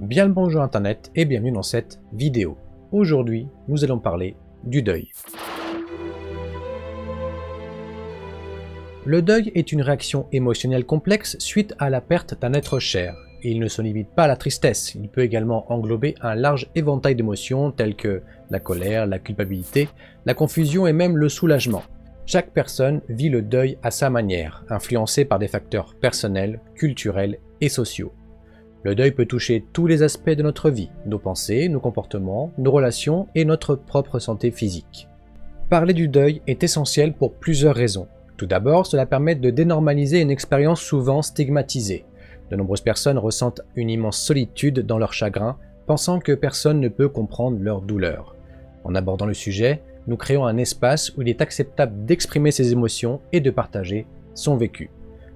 Bien le bonjour internet et bienvenue dans cette vidéo. Aujourd'hui, nous allons parler du deuil. Le deuil est une réaction émotionnelle complexe suite à la perte d'un être cher. Et il ne se limite pas à la tristesse, il peut également englober un large éventail d'émotions telles que la colère, la culpabilité, la confusion et même le soulagement. Chaque personne vit le deuil à sa manière, influencée par des facteurs personnels, culturels et sociaux. Le deuil peut toucher tous les aspects de notre vie, nos pensées, nos comportements, nos relations et notre propre santé physique. Parler du deuil est essentiel pour plusieurs raisons. Tout d'abord, cela permet de dénormaliser une expérience souvent stigmatisée. De nombreuses personnes ressentent une immense solitude dans leur chagrin, pensant que personne ne peut comprendre leur douleur. En abordant le sujet, nous créons un espace où il est acceptable d'exprimer ses émotions et de partager son vécu.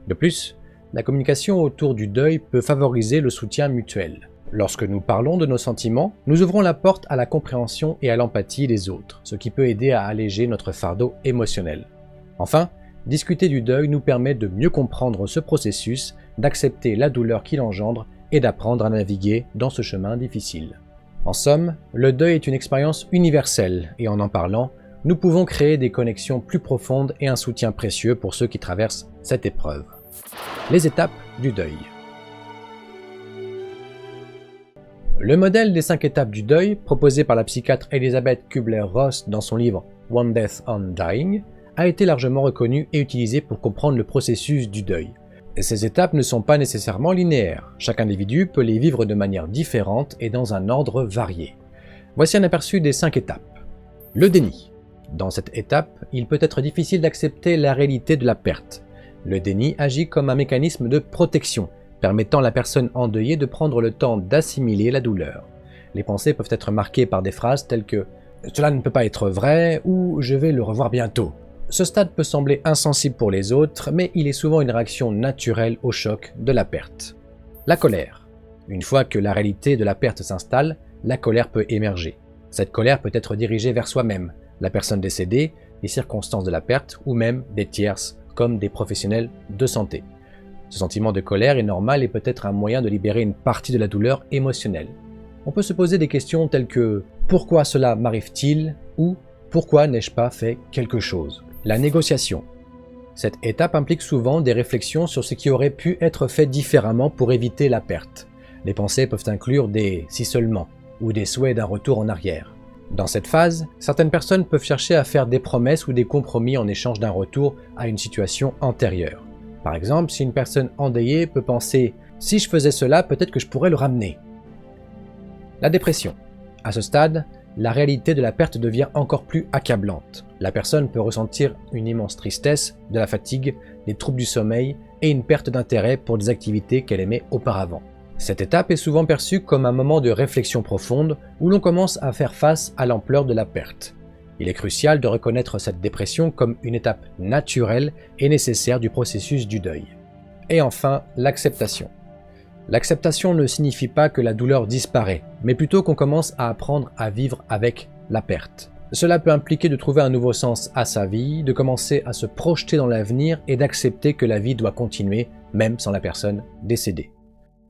De plus, la communication autour du deuil peut favoriser le soutien mutuel. Lorsque nous parlons de nos sentiments, nous ouvrons la porte à la compréhension et à l'empathie des autres, ce qui peut aider à alléger notre fardeau émotionnel. Enfin, discuter du deuil nous permet de mieux comprendre ce processus, d'accepter la douleur qu'il engendre et d'apprendre à naviguer dans ce chemin difficile. En somme, le deuil est une expérience universelle et en parlant, nous pouvons créer des connexions plus profondes et un soutien précieux pour ceux qui traversent cette épreuve. Les étapes du deuil. Le modèle des 5 étapes du deuil, proposé par la psychiatre Elizabeth Kubler-Ross dans son livre One Death on Dying, a été largement reconnu et utilisé pour comprendre le processus du deuil. Ces étapes ne sont pas nécessairement linéaires, chaque individu peut les vivre de manière différente et dans un ordre varié. Voici un aperçu des 5 étapes. Le déni. Dans cette étape, il peut être difficile d'accepter la réalité de la perte. Le déni agit comme un mécanisme de protection, permettant à la personne endeuillée de prendre le temps d'assimiler la douleur. Les pensées peuvent être marquées par des phrases telles que « cela ne peut pas être vrai » ou « je vais le revoir bientôt ». Ce stade peut sembler insensible pour les autres, mais il est souvent une réaction naturelle au choc de la perte. La colère. Une fois que la réalité de la perte s'installe, la colère peut émerger. Cette colère peut être dirigée vers soi-même, la personne décédée, les circonstances de la perte ou même des tierces, comme des professionnels de santé. Ce sentiment de colère est normal et peut être un moyen de libérer une partie de la douleur émotionnelle. On peut se poser des questions telles que « pourquoi cela m'arrive-t-il » ou « pourquoi n'ai-je pas fait quelque chose ?» La négociation. Cette étape implique souvent des réflexions sur ce qui aurait pu être fait différemment pour éviter la perte. Les pensées peuvent inclure des « si seulement » ou des souhaits d'un retour en arrière. Dans cette phase, certaines personnes peuvent chercher à faire des promesses ou des compromis en échange d'un retour à une situation antérieure. Par exemple, si une personne endeuillée peut penser « si je faisais cela, peut-être que je pourrais le ramener ». La dépression. À ce stade, la réalité de la perte devient encore plus accablante. La personne peut ressentir une immense tristesse, de la fatigue, des troubles du sommeil et une perte d'intérêt pour des activités qu'elle aimait auparavant. Cette étape est souvent perçue comme un moment de réflexion profonde où l'on commence à faire face à l'ampleur de la perte. Il est crucial de reconnaître cette dépression comme une étape naturelle et nécessaire du processus du deuil. Et enfin, l'acceptation. L'acceptation ne signifie pas que la douleur disparaît, mais plutôt qu'on commence à apprendre à vivre avec la perte. Cela peut impliquer de trouver un nouveau sens à sa vie, de commencer à se projeter dans l'avenir et d'accepter que la vie doit continuer, même sans la personne décédée.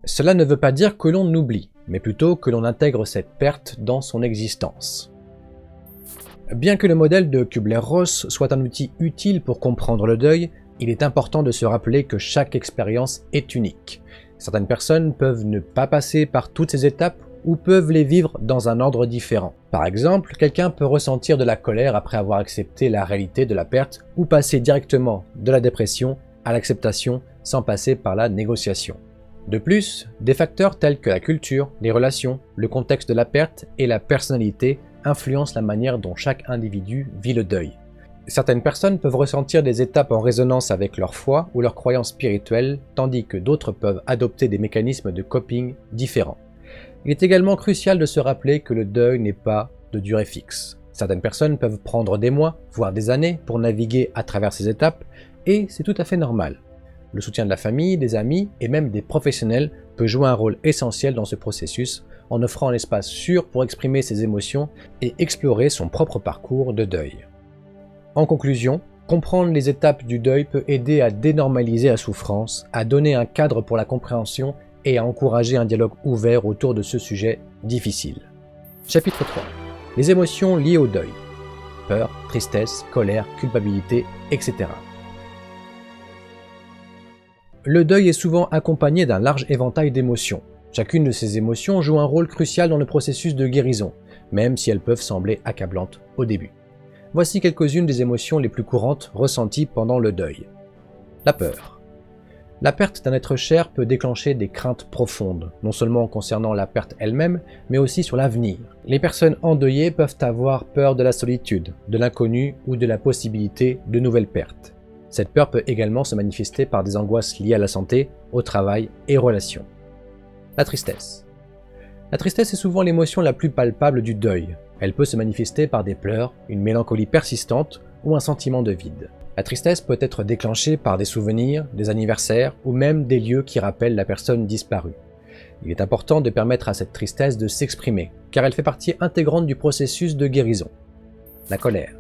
Cela ne veut pas dire que l'on oublie, mais plutôt que l'on intègre cette perte dans son existence. Bien que le modèle de Kubler-Ross soit un outil utile pour comprendre le deuil, il est important de se rappeler que chaque expérience est unique. Certaines personnes peuvent ne pas passer par toutes ces étapes ou peuvent les vivre dans un ordre différent. Par exemple, quelqu'un peut ressentir de la colère après avoir accepté la réalité de la perte ou passer directement de la dépression à l'acceptation sans passer par la négociation. De plus, des facteurs tels que la culture, les relations, le contexte de la perte et la personnalité influencent la manière dont chaque individu vit le deuil. Certaines personnes peuvent ressentir des étapes en résonance avec leur foi ou leurs croyances spirituelles, tandis que d'autres peuvent adopter des mécanismes de coping différents. Il est également crucial de se rappeler que le deuil n'est pas de durée fixe. Certaines personnes peuvent prendre des mois, voire des années, pour naviguer à travers ces étapes, et c'est tout à fait normal. Le soutien de la famille, des amis et même des professionnels peut jouer un rôle essentiel dans ce processus, en offrant un espace sûr pour exprimer ses émotions et explorer son propre parcours de deuil. En conclusion, comprendre les étapes du deuil peut aider à dénormaliser la souffrance, à donner un cadre pour la compréhension et à encourager un dialogue ouvert autour de ce sujet difficile. Chapitre 3. Les émotions liées au deuil. Peur, tristesse, colère, culpabilité, etc. Le deuil est souvent accompagné d'un large éventail d'émotions. Chacune de ces émotions joue un rôle crucial dans le processus de guérison, même si elles peuvent sembler accablantes au début. Voici quelques-unes des émotions les plus courantes ressenties pendant le deuil. La peur. La perte d'un être cher peut déclencher des craintes profondes, non seulement concernant la perte elle-même, mais aussi sur l'avenir. Les personnes endeuillées peuvent avoir peur de la solitude, de l'inconnu ou de la possibilité de nouvelles pertes. Cette peur peut également se manifester par des angoisses liées à la santé, au travail et aux relations. La tristesse. La tristesse est souvent l'émotion la plus palpable du deuil. Elle peut se manifester par des pleurs, une mélancolie persistante ou un sentiment de vide. La tristesse peut être déclenchée par des souvenirs, des anniversaires ou même des lieux qui rappellent la personne disparue. Il est important de permettre à cette tristesse de s'exprimer, car elle fait partie intégrante du processus de guérison. La colère.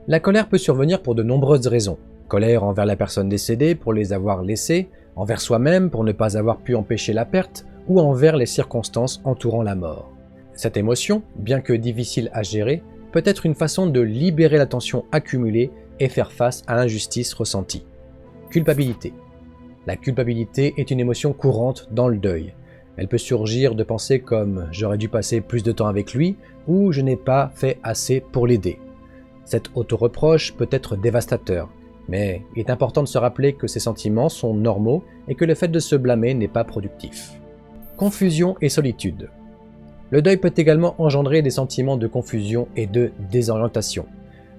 La colère peut survenir pour de nombreuses raisons. Colère envers la personne décédée pour les avoir laissés, envers soi-même pour ne pas avoir pu empêcher la perte, ou envers les circonstances entourant la mort. Cette émotion, bien que difficile à gérer, peut être une façon de libérer la tension accumulée et faire face à l'injustice ressentie. Culpabilité. La culpabilité est une émotion courante dans le deuil. Elle peut surgir de pensées comme « j'aurais dû passer plus de temps avec lui » ou « je n'ai pas fait assez pour l'aider ». Cet auto-reproche peut être dévastateur, mais il est important de se rappeler que ces sentiments sont normaux et que le fait de se blâmer n'est pas productif. Confusion et solitude. Le deuil peut également engendrer des sentiments de confusion et de désorientation.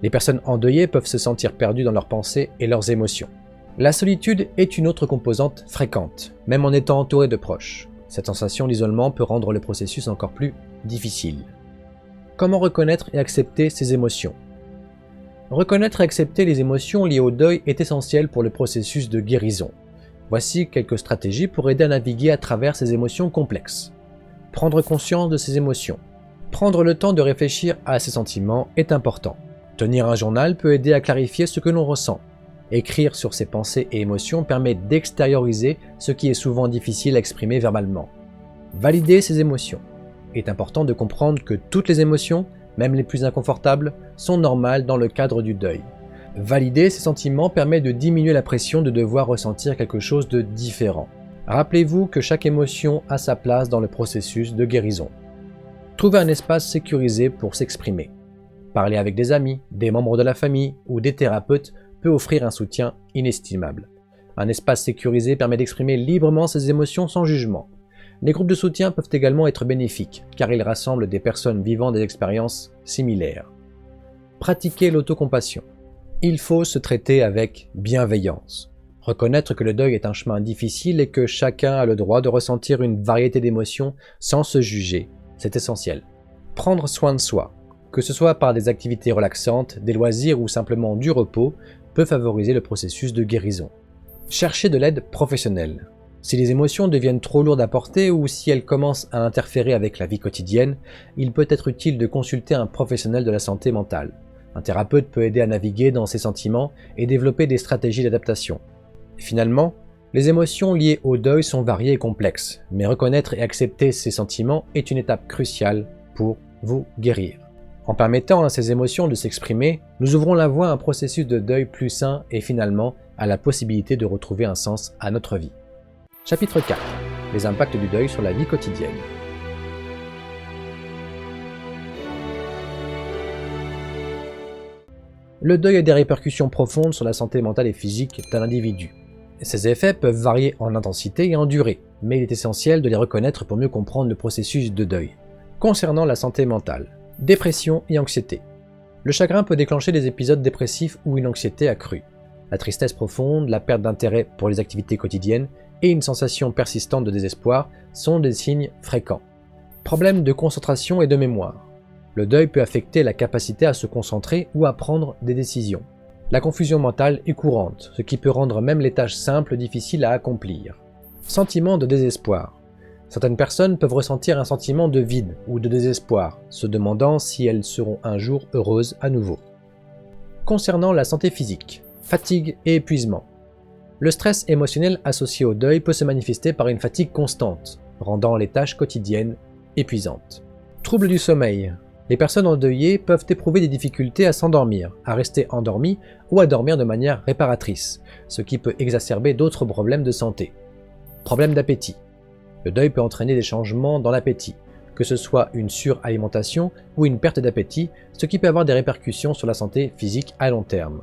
Les personnes endeuillées peuvent se sentir perdues dans leurs pensées et leurs émotions. La solitude est une autre composante fréquente, même en étant entouré de proches. Cette sensation d'isolement peut rendre le processus encore plus difficile. Comment reconnaître et accepter ces émotions ? Reconnaître et accepter les émotions liées au deuil est essentiel pour le processus de guérison. Voici quelques stratégies pour aider à naviguer à travers ces émotions complexes. Prendre conscience de ces émotions. Prendre le temps de réfléchir à ces sentiments est important. Tenir un journal peut aider à clarifier ce que l'on ressent. Écrire sur ses pensées et émotions permet d'extérioriser ce qui est souvent difficile à exprimer verbalement. Valider ses émotions. Il est important de comprendre que toutes les émotions, même les plus inconfortables, sont normales dans le cadre du deuil. Valider ces sentiments permet de diminuer la pression de devoir ressentir quelque chose de différent. Rappelez-vous que chaque émotion a sa place dans le processus de guérison. Trouvez un espace sécurisé pour s'exprimer. Parler avec des amis, des membres de la famille ou des thérapeutes peut offrir un soutien inestimable. Un espace sécurisé permet d'exprimer librement ses émotions sans jugement. Les groupes de soutien peuvent également être bénéfiques, car ils rassemblent des personnes vivant des expériences similaires. Pratiquez l'autocompassion. Il faut se traiter avec bienveillance. Reconnaître que le deuil est un chemin difficile et que chacun a le droit de ressentir une variété d'émotions sans se juger, c'est essentiel. Prendre soin de soi, que ce soit par des activités relaxantes, des loisirs ou simplement du repos, peut favoriser le processus de guérison. Cherchez de l'aide professionnelle. Si les émotions deviennent trop lourdes à porter ou si elles commencent à interférer avec la vie quotidienne, il peut être utile de consulter un professionnel de la santé mentale. Un thérapeute peut aider à naviguer dans ses sentiments et développer des stratégies d'adaptation. Finalement, les émotions liées au deuil sont variées et complexes, mais reconnaître et accepter ces sentiments est une étape cruciale pour vous guérir. En permettant à ces émotions de s'exprimer, nous ouvrons la voie à un processus de deuil plus sain et finalement à la possibilité de retrouver un sens à notre vie. Chapitre 4. Les impacts du deuil sur la vie quotidienne. Le deuil a des répercussions profondes sur la santé mentale et physique d'un individu. Ces effets peuvent varier en intensité et en durée, mais il est essentiel de les reconnaître pour mieux comprendre le processus de deuil. Concernant la santé mentale, dépression et anxiété. Le chagrin peut déclencher des épisodes dépressifs ou une anxiété accrue. La tristesse profonde, la perte d'intérêt pour les activités quotidiennes et une sensation persistante de désespoir sont des signes fréquents. Problèmes de concentration et de mémoire. Le deuil peut affecter la capacité à se concentrer ou à prendre des décisions. La confusion mentale est courante, ce qui peut rendre même les tâches simples difficiles à accomplir. Sentiment de désespoir. Certaines personnes peuvent ressentir un sentiment de vide ou de désespoir, se demandant si elles seront un jour heureuses à nouveau. Concernant la santé physique, fatigue et épuisement. Le stress émotionnel associé au deuil peut se manifester par une fatigue constante, rendant les tâches quotidiennes épuisantes. Troubles du sommeil. Les personnes endeuillées peuvent éprouver des difficultés à s'endormir, à rester endormies ou à dormir de manière réparatrice, ce qui peut exacerber d'autres problèmes de santé. Problèmes d'appétit. Le deuil peut entraîner des changements dans l'appétit, que ce soit une suralimentation ou une perte d'appétit, ce qui peut avoir des répercussions sur la santé physique à long terme.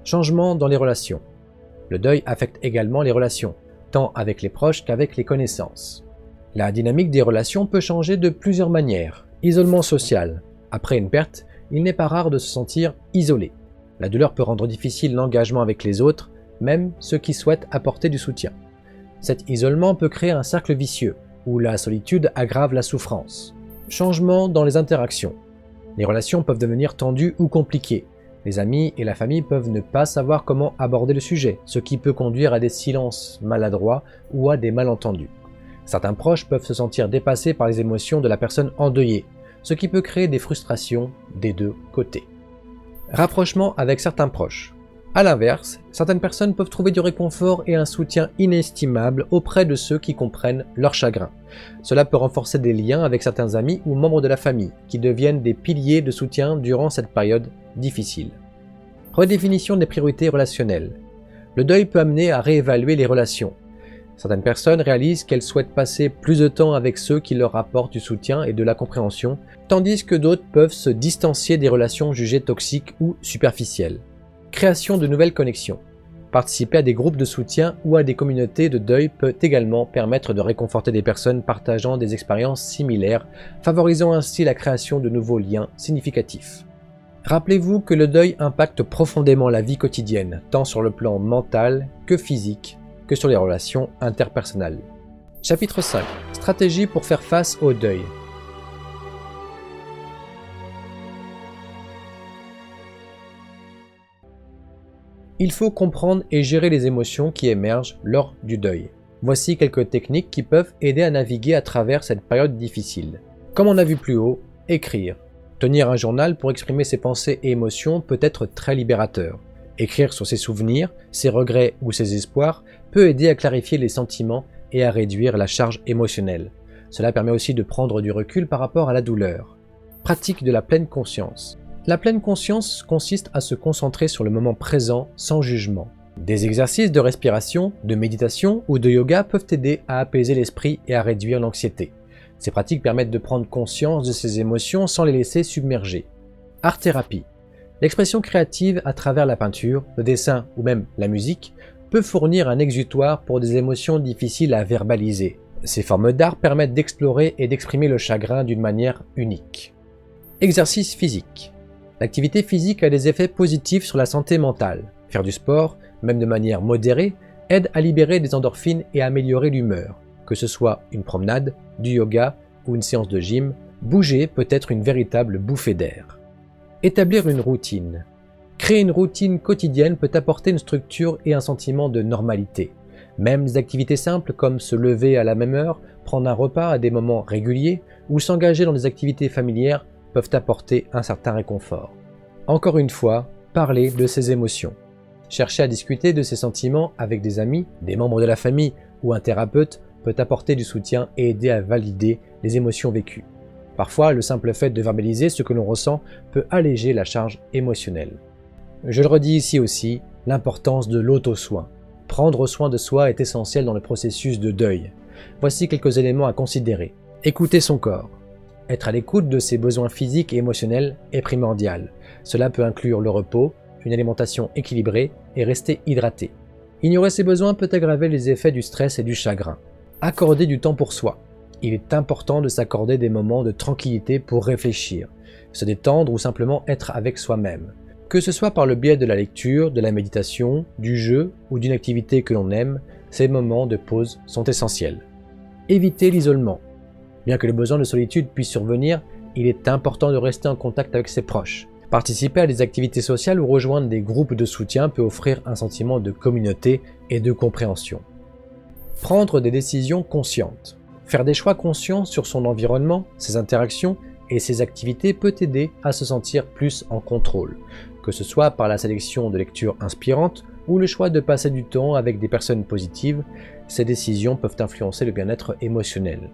Changements dans les relations. Le deuil affecte également les relations, tant avec les proches qu'avec les connaissances. La dynamique des relations peut changer de plusieurs manières. Isolement social. Après une perte, il n'est pas rare de se sentir isolé. La douleur peut rendre difficile l'engagement avec les autres, même ceux qui souhaitent apporter du soutien. Cet isolement peut créer un cercle vicieux, où la solitude aggrave la souffrance. Changement dans les interactions. Les relations peuvent devenir tendues ou compliquées. Les amis et la famille peuvent ne pas savoir comment aborder le sujet, ce qui peut conduire à des silences maladroits ou à des malentendus. Certains proches peuvent se sentir dépassés par les émotions de la personne endeuillée, ce qui peut créer des frustrations des deux côtés. Rapprochement avec certains proches. A l'inverse, certaines personnes peuvent trouver du réconfort et un soutien inestimable auprès de ceux qui comprennent leur chagrin. Cela peut renforcer des liens avec certains amis ou membres de la famille, qui deviennent des piliers de soutien durant cette période difficile. Redéfinition des priorités relationnelles. Le deuil peut amener à réévaluer les relations. Certaines personnes réalisent qu'elles souhaitent passer plus de temps avec ceux qui leur apportent du soutien et de la compréhension, tandis que d'autres peuvent se distancier des relations jugées toxiques ou superficielles. Création de nouvelles connexions. Participer à des groupes de soutien ou à des communautés de deuil peut également permettre de réconforter des personnes partageant des expériences similaires, favorisant ainsi la création de nouveaux liens significatifs. Rappelez-vous que le deuil impacte profondément la vie quotidienne, tant sur le plan mental que physique, que sur les relations interpersonnelles. Chapitre 5. Stratégie pour faire face au deuil. Il faut comprendre et gérer les émotions qui émergent lors du deuil. Voici quelques techniques qui peuvent aider à naviguer à travers cette période difficile. Comme on a vu plus haut, écrire. Tenir un journal pour exprimer ses pensées et émotions peut être très libérateur. Écrire sur ses souvenirs, ses regrets ou ses espoirs peut aider à clarifier les sentiments et à réduire la charge émotionnelle. Cela permet aussi de prendre du recul par rapport à la douleur. Pratique de la pleine conscience. La pleine conscience consiste à se concentrer sur le moment présent sans jugement. Des exercices de respiration, de méditation ou de yoga peuvent aider à apaiser l'esprit et à réduire l'anxiété. Ces pratiques permettent de prendre conscience de ses émotions sans les laisser submerger. Art-thérapie. L'expression créative à travers la peinture, le dessin ou même la musique peut fournir un exutoire pour des émotions difficiles à verbaliser. Ces formes d'art permettent d'explorer et d'exprimer le chagrin d'une manière unique. Exercice physique. L'activité physique a des effets positifs sur la santé mentale. Faire du sport, même de manière modérée, aide à libérer des endorphines et à améliorer l'humeur. Que ce soit une promenade, du yoga ou une séance de gym, bouger peut être une véritable bouffée d'air. Établir une routine. Créer une routine quotidienne peut apporter une structure et un sentiment de normalité. Même des activités simples comme se lever à la même heure, prendre un repas à des moments réguliers ou s'engager dans des activités familières peuvent apporter un certain réconfort. Encore une fois, parler de ses émotions. Chercher à discuter de ses sentiments avec des amis, des membres de la famille ou un thérapeute peut apporter du soutien et aider à valider les émotions vécues. Parfois, le simple fait de verbaliser ce que l'on ressent peut alléger la charge émotionnelle. Je le redis ici aussi, l'importance de l'auto-soin. Prendre soin de soi est essentiel dans le processus de deuil. Voici quelques éléments à considérer. Écouter son corps. Être à l'écoute de ses besoins physiques et émotionnels est primordial. Cela peut inclure le repos, une alimentation équilibrée et rester hydraté. Ignorer ses besoins peut aggraver les effets du stress et du chagrin. Accorder du temps pour soi. Il est important de s'accorder des moments de tranquillité pour réfléchir, se détendre ou simplement être avec soi-même. Que ce soit par le biais de la lecture, de la méditation, du jeu ou d'une activité que l'on aime, ces moments de pause sont essentiels. Éviter l'isolement. Bien que le besoin de solitude puisse survenir, il est important de rester en contact avec ses proches. Participer à des activités sociales ou rejoindre des groupes de soutien peut offrir un sentiment de communauté et de compréhension. Prendre des décisions conscientes. Faire des choix conscients sur son environnement, ses interactions et ses activités peut aider à se sentir plus en contrôle, que ce soit par la sélection de lectures inspirantes ou le choix de passer du temps avec des personnes positives, ces décisions peuvent influencer le bien-être émotionnel.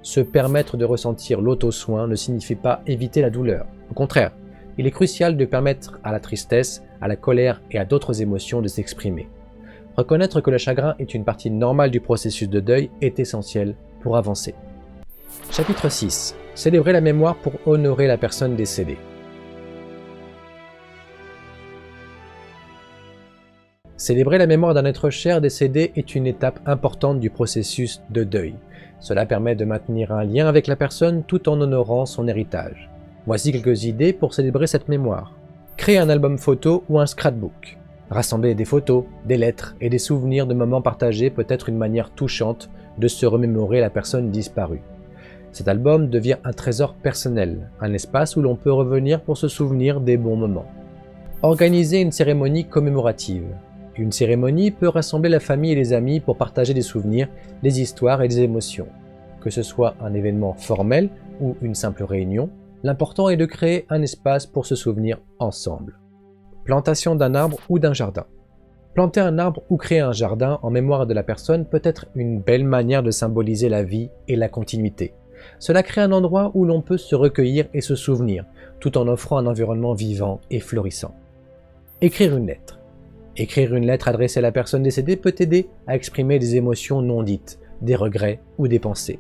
Se permettre de ressentir l'auto-soin ne signifie pas éviter la douleur. Au contraire, il est crucial de permettre à la tristesse, à la colère et à d'autres émotions de s'exprimer. Reconnaître que le chagrin est une partie normale du processus de deuil est essentiel pour avancer. Chapitre 6. Célébrer la mémoire pour honorer la personne décédée. Célébrer la mémoire d'un être cher décédé est une étape importante du processus de deuil. Cela permet de maintenir un lien avec la personne tout en honorant son héritage. Voici quelques idées pour célébrer cette mémoire. Créer un album photo ou un scrapbook. Rassembler des photos, des lettres et des souvenirs de moments partagés peut être une manière touchante de se remémorer la personne disparue. Cet album devient un trésor personnel, un espace où l'on peut revenir pour se souvenir des bons moments. Organiser une cérémonie commémorative. Une cérémonie peut rassembler la famille et les amis pour partager des souvenirs, des histoires et des émotions. Que ce soit un événement formel ou une simple réunion, l'important est de créer un espace pour se souvenir ensemble. Plantation d'un arbre ou d'un jardin. Planter un arbre ou créer un jardin en mémoire de la personne peut être une belle manière de symboliser la vie et la continuité. Cela crée un endroit où l'on peut se recueillir et se souvenir, tout en offrant un environnement vivant et florissant. Écrire une lettre. Écrire une lettre adressée à la personne décédée peut aider à exprimer des émotions non dites, des regrets ou des pensées.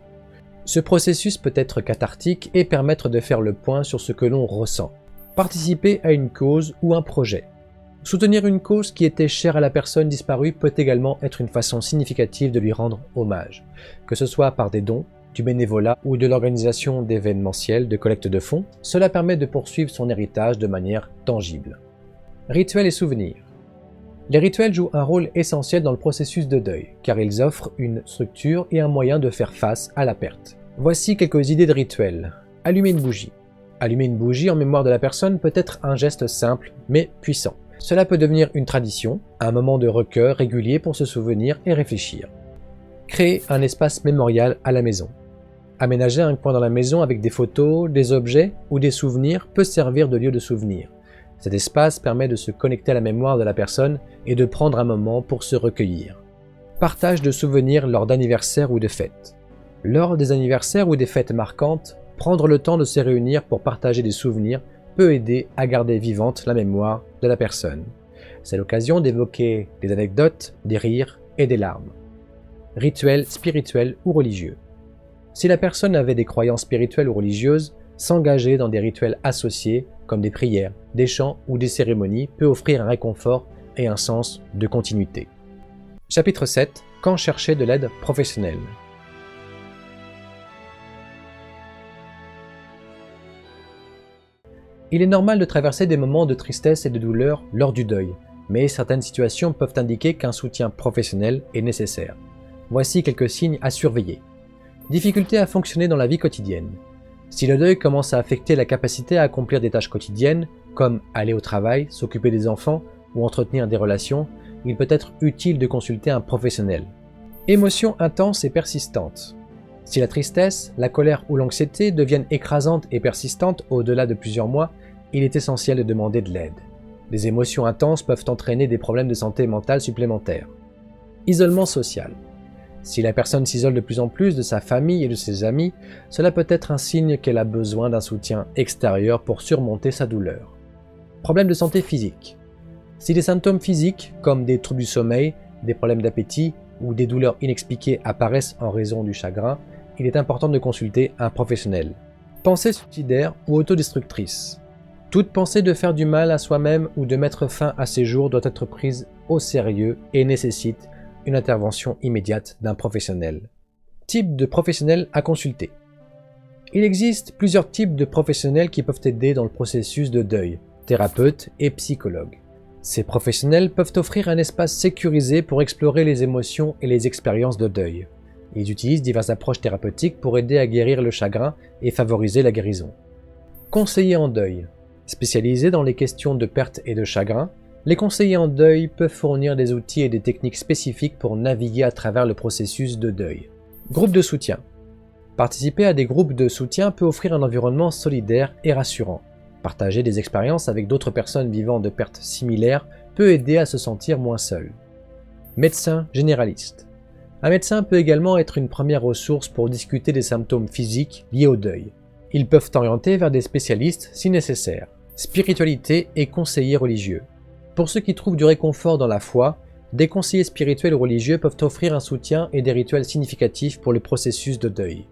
Ce processus peut être cathartique et permettre de faire le point sur ce que l'on ressent. Participer à une cause ou un projet. Soutenir une cause qui était chère à la personne disparue peut également être une façon significative de lui rendre hommage, que ce soit par des dons, du bénévolat ou de l'organisation d'événementiels de collecte de fonds. Cela permet de poursuivre son héritage de manière tangible. Rituels et souvenirs. Les rituels jouent un rôle essentiel dans le processus de deuil, car ils offrent une structure et un moyen de faire face à la perte. Voici quelques idées de rituels. Allumer une bougie. Allumer une bougie en mémoire de la personne peut être un geste simple mais puissant. Cela peut devenir une tradition, un moment de recueil régulier pour se souvenir et réfléchir. Créer un espace mémorial à la maison. Aménager un coin dans la maison avec des photos, des objets ou des souvenirs peut servir de lieu de souvenir. Cet espace permet de se connecter à la mémoire de la personne et de prendre un moment pour se recueillir. Partage de souvenirs lors d'anniversaires ou de fêtes. Lors des anniversaires ou des fêtes marquantes, prendre le temps de se réunir pour partager des souvenirs peut aider à garder vivante la mémoire de la personne. C'est l'occasion d'évoquer des anecdotes, des rires et des larmes. Rituels spirituels ou religieux. Si la personne avait des croyances spirituelles ou religieuses, s'engager dans des rituels associés, comme des prières, des chants ou des cérémonies, peut offrir un réconfort et un sens de continuité. Chapitre 7. Quand chercher de l'aide professionnelle. Il est normal de traverser des moments de tristesse et de douleur lors du deuil, mais certaines situations peuvent indiquer qu'un soutien professionnel est nécessaire. Voici quelques signes à surveiller. Difficulté à fonctionner dans la vie quotidienne. Si le deuil commence à affecter la capacité à accomplir des tâches quotidiennes, comme aller au travail, s'occuper des enfants ou entretenir des relations, il peut être utile de consulter un professionnel. Émotions intenses et persistantes. Si la tristesse, la colère ou l'anxiété deviennent écrasantes et persistantes au-delà de plusieurs mois, il est essentiel de demander de l'aide. Les émotions intenses peuvent entraîner des problèmes de santé mentale supplémentaires. Isolement social. Si la personne s'isole de plus en plus de sa famille et de ses amis, cela peut être un signe qu'elle a besoin d'un soutien extérieur pour surmonter sa douleur. Problèmes de santé physique. Si des symptômes physiques, comme des troubles du sommeil, des problèmes d'appétit ou des douleurs inexpliquées apparaissent en raison du chagrin, il est important de consulter un professionnel. Pensée suicidaire ou autodestructrice. Toute pensée de faire du mal à soi-même ou de mettre fin à ses jours doit être prise au sérieux et nécessite une intervention immédiate d'un professionnel. Type de professionnel à consulter. Il existe plusieurs types de professionnels qui peuvent aider dans le processus de deuil, thérapeutes et psychologues. Ces professionnels peuvent offrir un espace sécurisé pour explorer les émotions et les expériences de deuil. Ils utilisent diverses approches thérapeutiques pour aider à guérir le chagrin et favoriser la guérison. Conseiller en deuil. Spécialisés dans les questions de perte et de chagrin, les conseillers en deuil peuvent fournir des outils et des techniques spécifiques pour naviguer à travers le processus de deuil. Groupe de soutien. Participer à des groupes de soutien peut offrir un environnement solidaire et rassurant. Partager des expériences avec d'autres personnes vivant de pertes similaires peut aider à se sentir moins seul. Médecin généraliste. Un médecin peut également être une première ressource pour discuter des symptômes physiques liés au deuil. Ils peuvent t'orienter vers des spécialistes si nécessaire. Spiritualité et conseillers religieux. Pour ceux qui trouvent du réconfort dans la foi, des conseillers spirituels ou religieux peuvent offrir un soutien et des rituels significatifs pour le processus de deuil.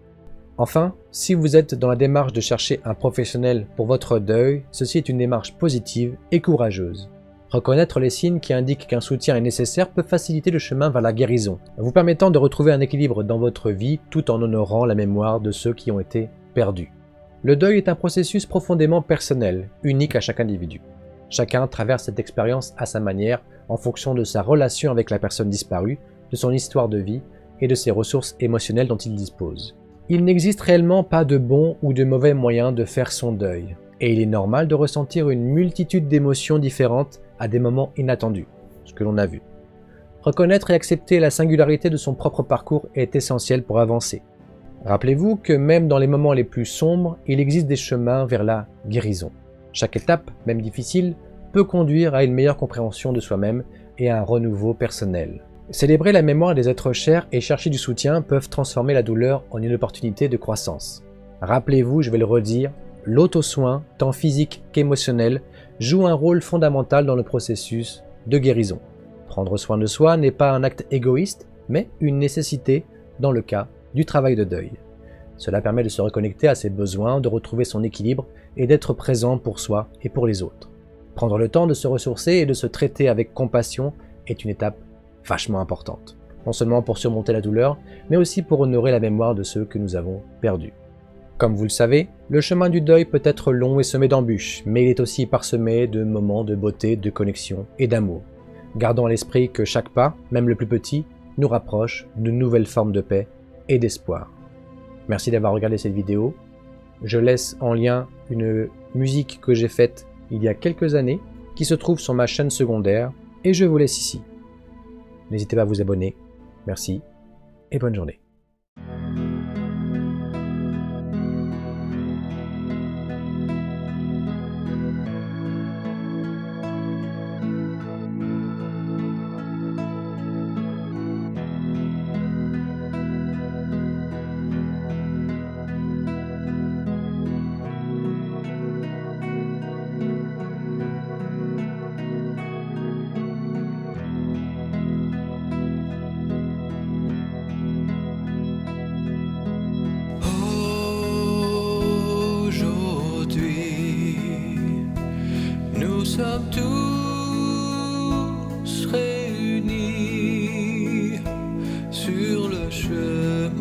Enfin, si vous êtes dans la démarche de chercher un professionnel pour votre deuil, ceci est une démarche positive et courageuse. Reconnaître les signes qui indiquent qu'un soutien est nécessaire peut faciliter le chemin vers la guérison, vous permettant de retrouver un équilibre dans votre vie tout en honorant la mémoire de ceux qui ont été perdus. Le deuil est un processus profondément personnel, unique à chaque individu. Chacun traverse cette expérience à sa manière, en fonction de sa relation avec la personne disparue, de son histoire de vie et de ses ressources émotionnelles dont il dispose. Il n'existe réellement pas de bon ou de mauvais moyen de faire son deuil, et il est normal de ressentir une multitude d'émotions différentes à des moments inattendus, ce que l'on a vu. Reconnaître et accepter la singularité de son propre parcours est essentiel pour avancer. Rappelez-vous que même dans les moments les plus sombres, il existe des chemins vers la guérison. Chaque étape, même difficile, peut conduire à une meilleure compréhension de soi-même et à un renouveau personnel. Célébrer la mémoire des êtres chers et chercher du soutien peuvent transformer la douleur en une opportunité de croissance. Rappelez-vous, je vais le redire, l'auto-soin, tant physique qu'émotionnel, joue un rôle fondamental dans le processus de guérison. Prendre soin de soi n'est pas un acte égoïste, mais une nécessité dans le cas du travail de deuil. Cela permet de se reconnecter à ses besoins, de retrouver son équilibre et d'être présent pour soi et pour les autres. Prendre le temps de se ressourcer et de se traiter avec compassion est une étape vachement importante, non seulement pour surmonter la douleur, mais aussi pour honorer la mémoire de ceux que nous avons perdus. Comme vous le savez, le chemin du deuil peut être long et semé d'embûches, mais il est aussi parsemé de moments de beauté, de connexion et d'amour. Gardons à l'esprit que chaque pas, même le plus petit, nous rapproche de nouvelles formes de paix et d'espoir. Merci d'avoir regardé cette vidéo. Je laisse en lien une musique que j'ai faite il y a quelques années, qui se trouve sur ma chaîne secondaire, et je vous laisse ici. N'hésitez pas à vous abonner. Merci et bonne journée. Nous sommes tous réunis sur le chemin,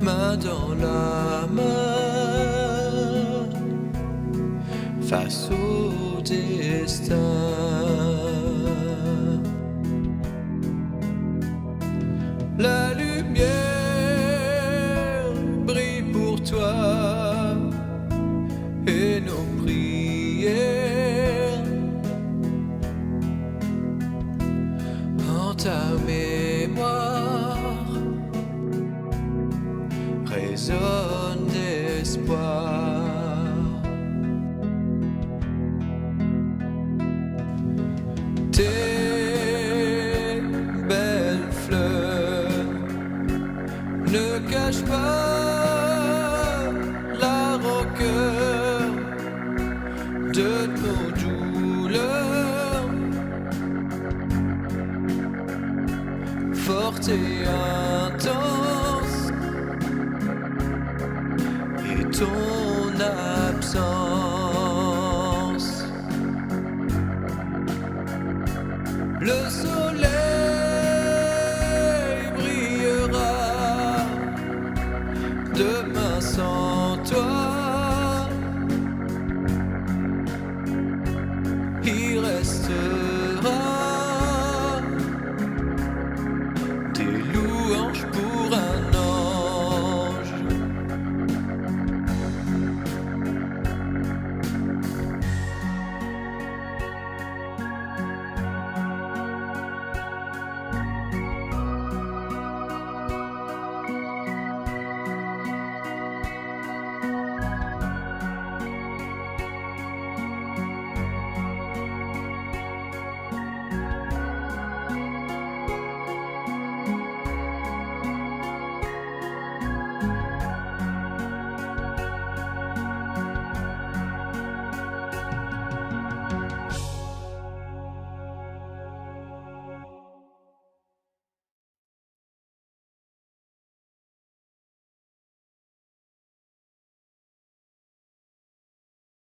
main dans la main, face au destin. La lumière brille pour toi et nos prières en ta mémoire résonnent d'espoir. Tes belles fleurs ne cachent pas la rancœur de nos douleurs, fortes et intenses, et ton absence. Le soleil brillera demain sans